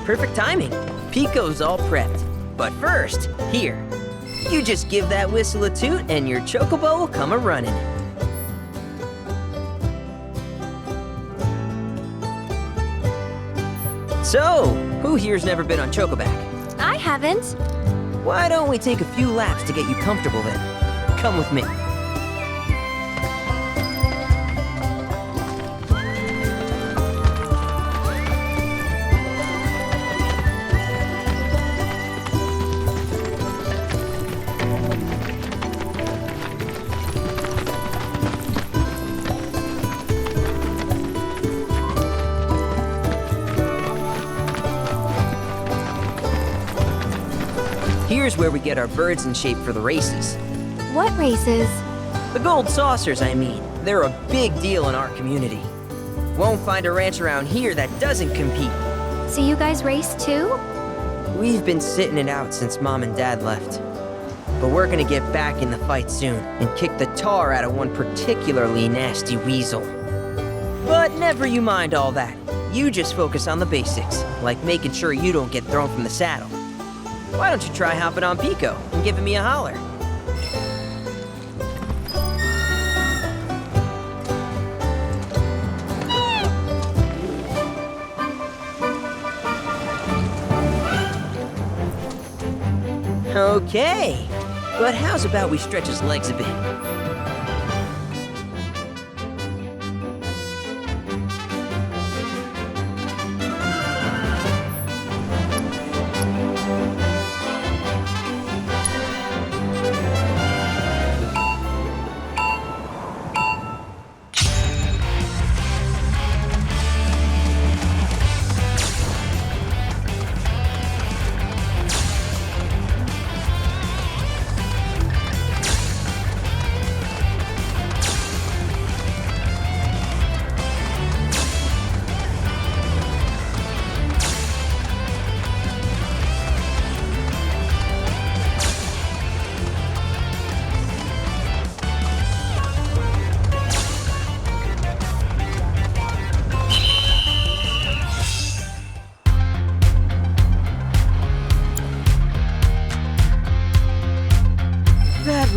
Perfect timing. Pico's all prepped. But first, here. You just give that whistle a toot and your chocobo will come a-running. So, who here's never been on Chocoback? I haven't. Why don't we take a few laps to get you comfortable then? Come with me. Here's where we get our birds in shape for the races. What races? The gold saucers, I mean. They're a big deal in our community. Won't find a ranch around here that doesn't compete. So you guys race too? We've been sitting it out since Mom and Dad left. But we're gonna get back in the fight soon and kick the tar out of one particularly nasty weasel. But never you mind all that. You just focus on the basics, like making sure you don't get thrown from the saddle. Why don't you try hopping on Pico and giving me a holler? Okay, but how's about we stretch his legs a bit?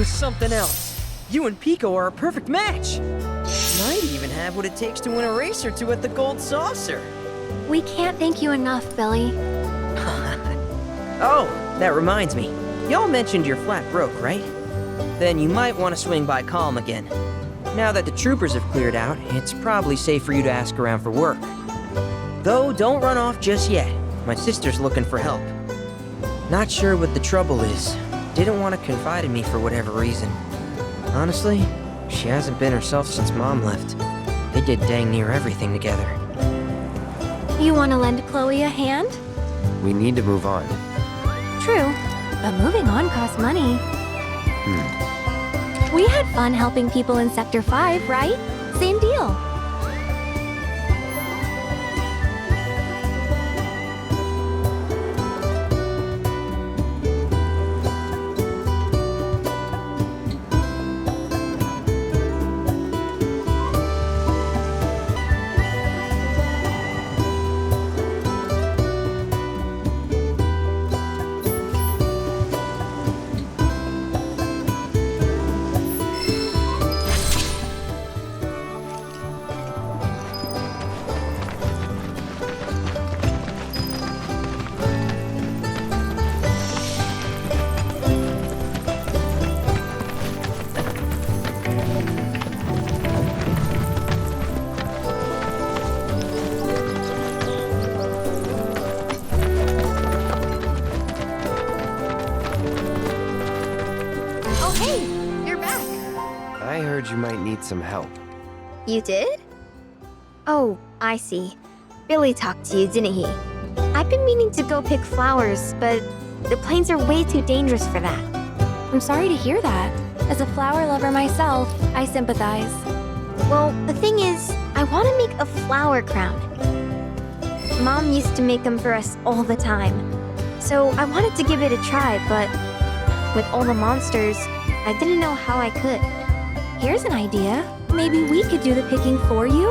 Something else. You and Pico are a perfect match. Might even have what it takes to win a race or two at the Gold Saucer. We can't thank you enough, Billy. Oh, that reminds me. Y'all mentioned your flat broke, right? Then you might want to swing by Calm again. Now that the troopers have cleared out, it's probably safe for you to ask around for work. Though, don't run off just yet. My sister's looking for help. Not sure what the trouble is. Didn't want to confide in me for whatever reason. Honestly, she hasn't been herself since Mom left. They did dang near everything together. You want to lend Chloe a hand? We need to move on. True, but moving on costs money. We had fun helping people in Sector 5, right? Same deal. You might need some help. You did? Oh, I see. Billy talked to you, didn't he? I've been meaning to go pick flowers, but the plains are way too dangerous for that. I'm sorry to hear that. As a flower lover myself, I sympathize. Well, the thing is, I want to make a flower crown. Mom used to make them for us all the time. So I wanted to give it a try, but with all the monsters, I didn't know how I could. Here's an idea. Maybe we could do the picking for you?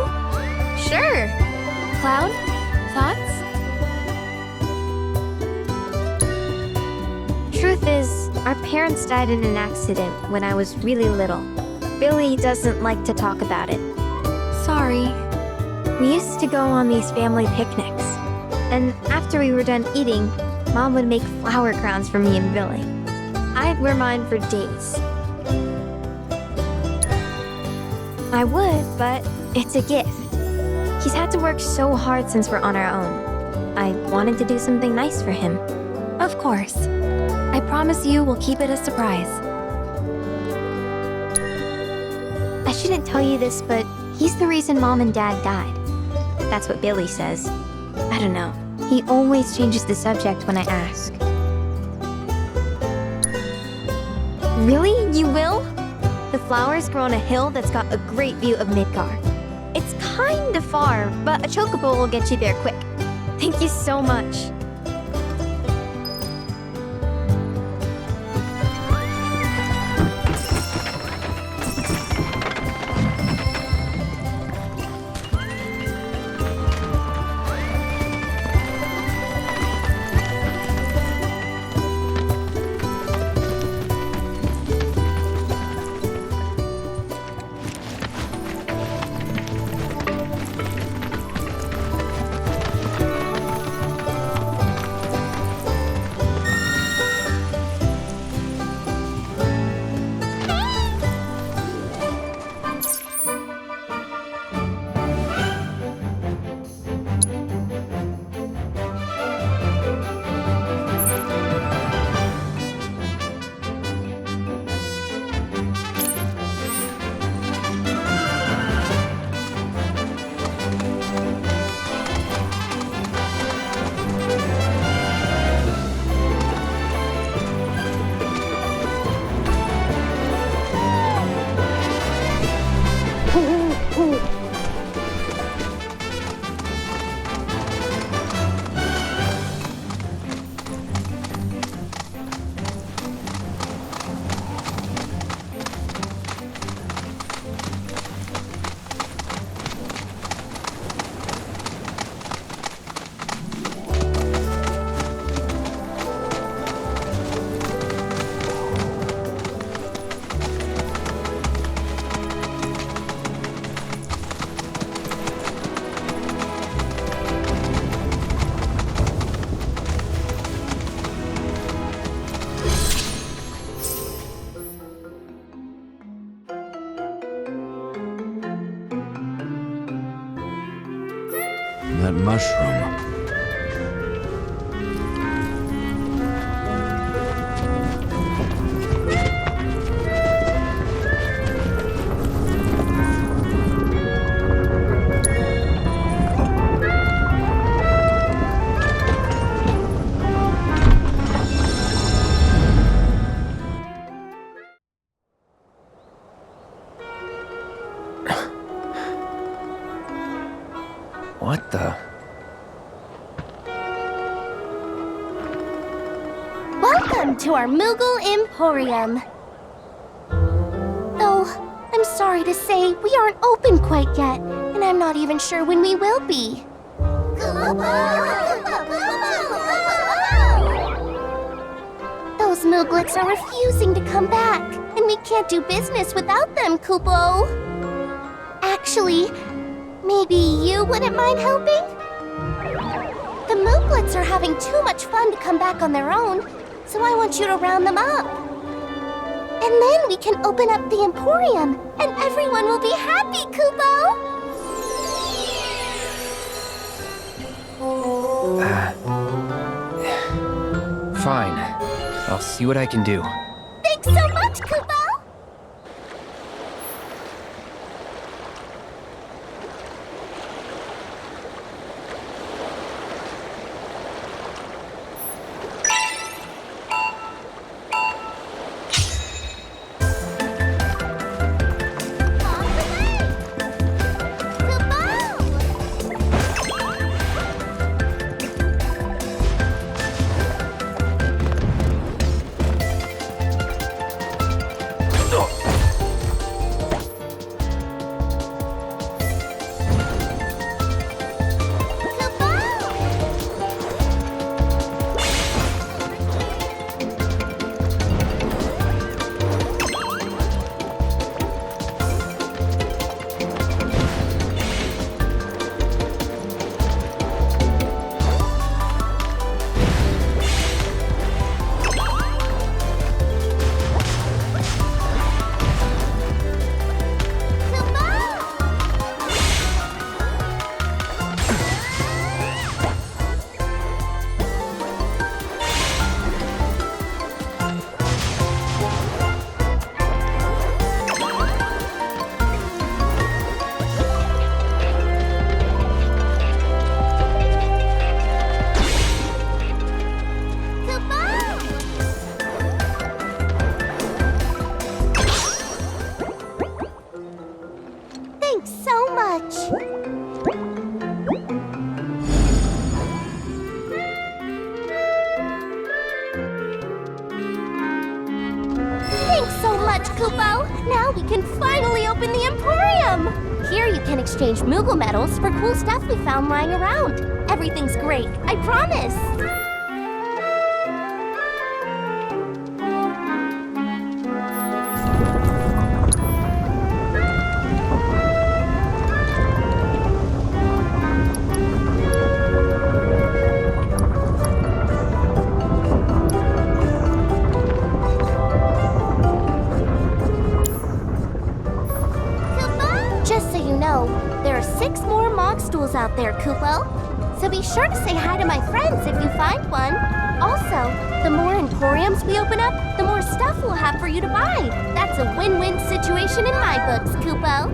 Sure. Cloud, thoughts? truth is, our parents died in an accident when I was really little. Billy doesn't like to talk about it. Sorry. We used to go on these family picnics. And after we were done eating, Mom would make flower crowns for me and Billy. I'd wear mine for days. I would, but it's a gift. He's had to work so hard since we're on our own. I wanted to do something nice for him. Of course. I promise you we'll keep it a surprise. I shouldn't tell you this, but he's the reason Mom and Dad died. That's what Billy says. I don't know. He always changes the subject when I ask. Really? You will? The flowers grow on a hill that's got a great view of Midgar. It's kinda far, but a chocobo will get you there quick. Thank you so much. That mushroom. What the? Welcome to our Moogle Emporium. Though, I'm sorry to say, we aren't open quite yet, and I'm not even sure when we will be. Those Mooglets are refusing to come back, and we can't do business without them, Kupo. Actually, maybe you wouldn't mind helping? The Mooglets are having too much fun to come back on their own, so I want you to round them up. And then we can open up the Emporium, and everyone will be happy, Kupo! Fine. I'll see what I can do. Thanks so much, Kupo! much, Kupo! Now we can finally open the Emporium! Here you can exchange Moogle medals for cool stuff we found lying around. Everything's great, I promise! Just so you know, there are 6 more Mog stools out there, Kupo. So be sure to say hi to my friends if you find one. Also, the more Emporiums we open up, the more stuff we'll have for you to buy. That's a win-win situation in my books, Kupo.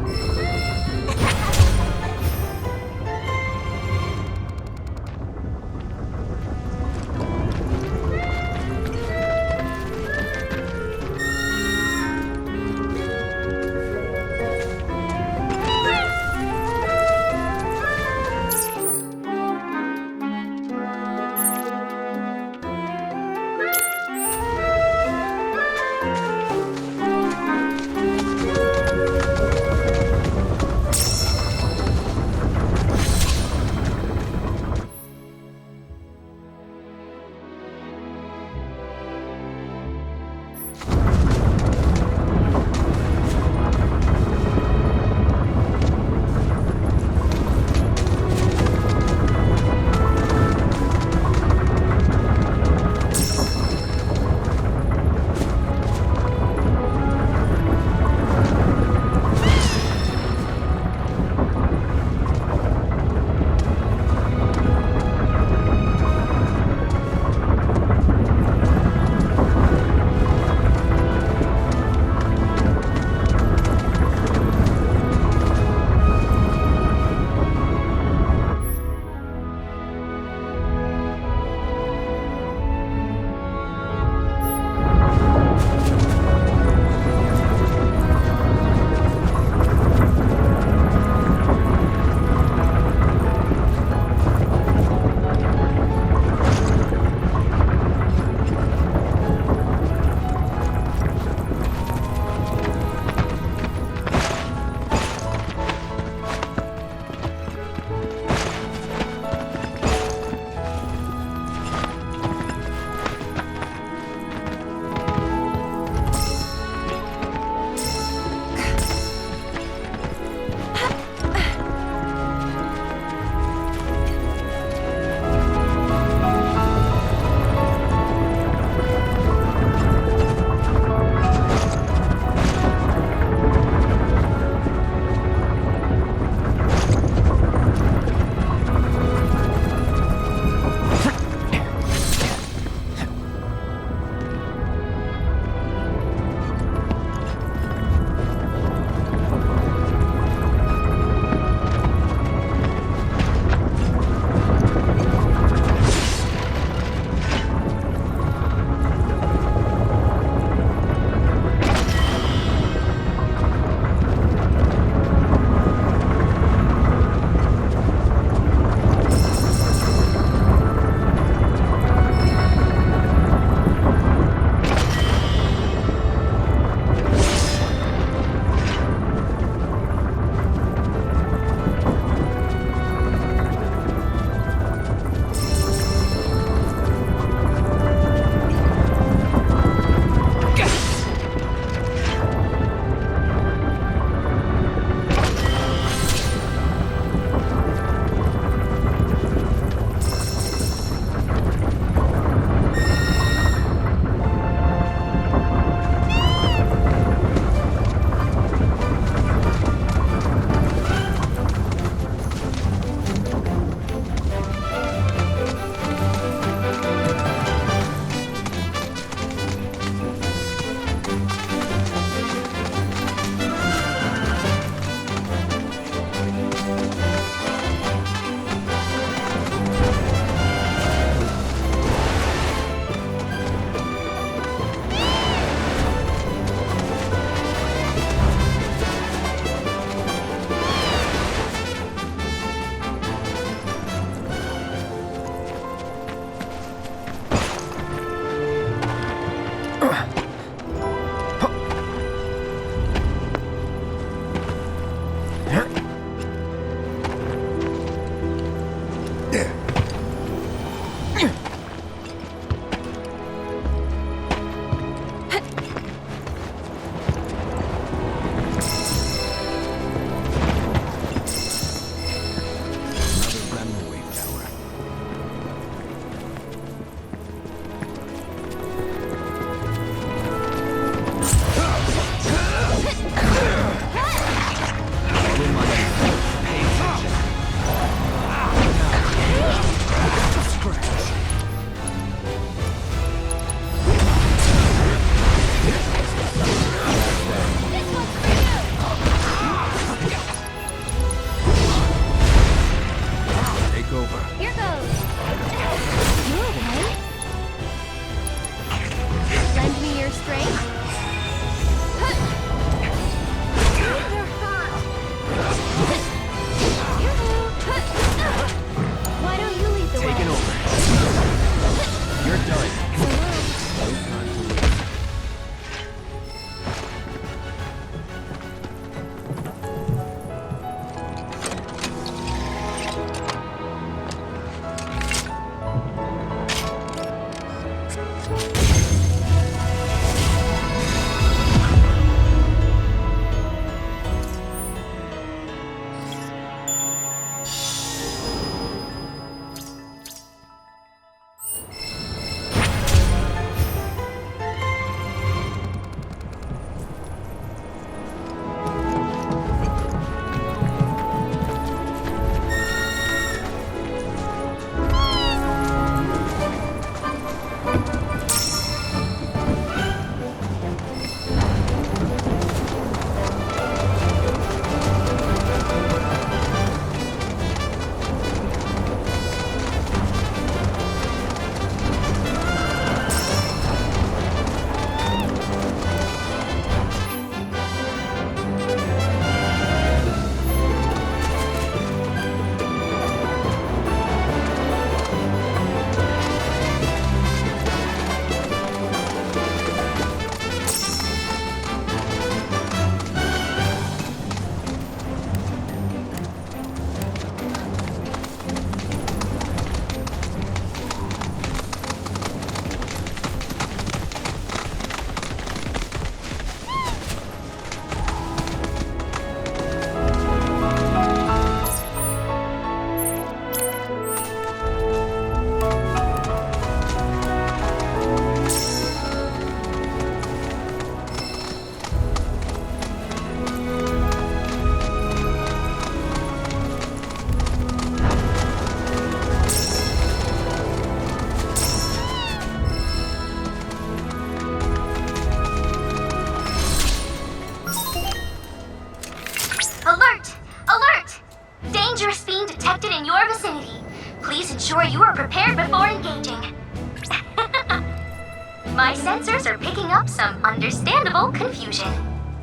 My sensors are picking up some understandable confusion.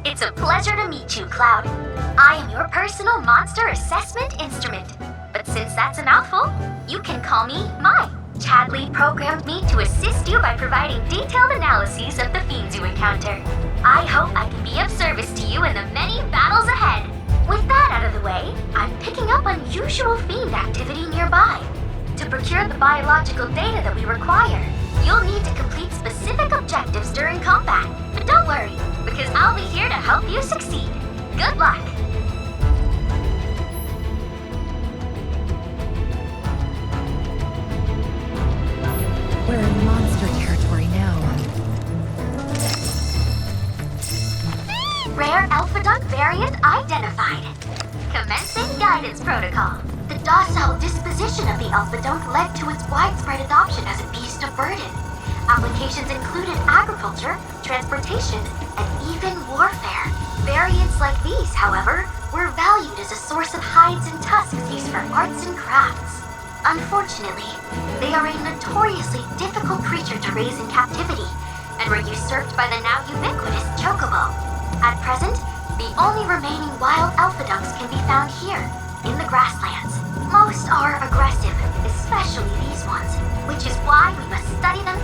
It's a pleasure to meet you, Cloud. I am your personal monster assessment instrument. But since that's a mouthful, you can call me Mai. Chadley programmed me to assist you by providing detailed analyses of the fiends you encounter. I hope I can be of service to you in the many battles ahead. With that out of the way, I'm picking up unusual fiend activity nearby. To procure the biological data that we require, you'll need to complete specific objectives during combat. But don't worry, because I'll be here to help you succeed. Good luck! We're in monster territory now. Rare Alphadunk variant identified. Commencing guidance protocol. The docile disposition of the Alphadunk led to its widespread adoption as a beast of burden. Applications included agriculture, transportation, and even warfare. Variants like these, however, were valued as a source of hides and tusks used for arts and crafts. Unfortunately, they are a notoriously difficult creature to raise in captivity, and were usurped by the now ubiquitous Chocobo. At present, the only remaining wild Alphadunks can be found here, in the grasslands. Most are aggressive, especially these ones, which is why we must study them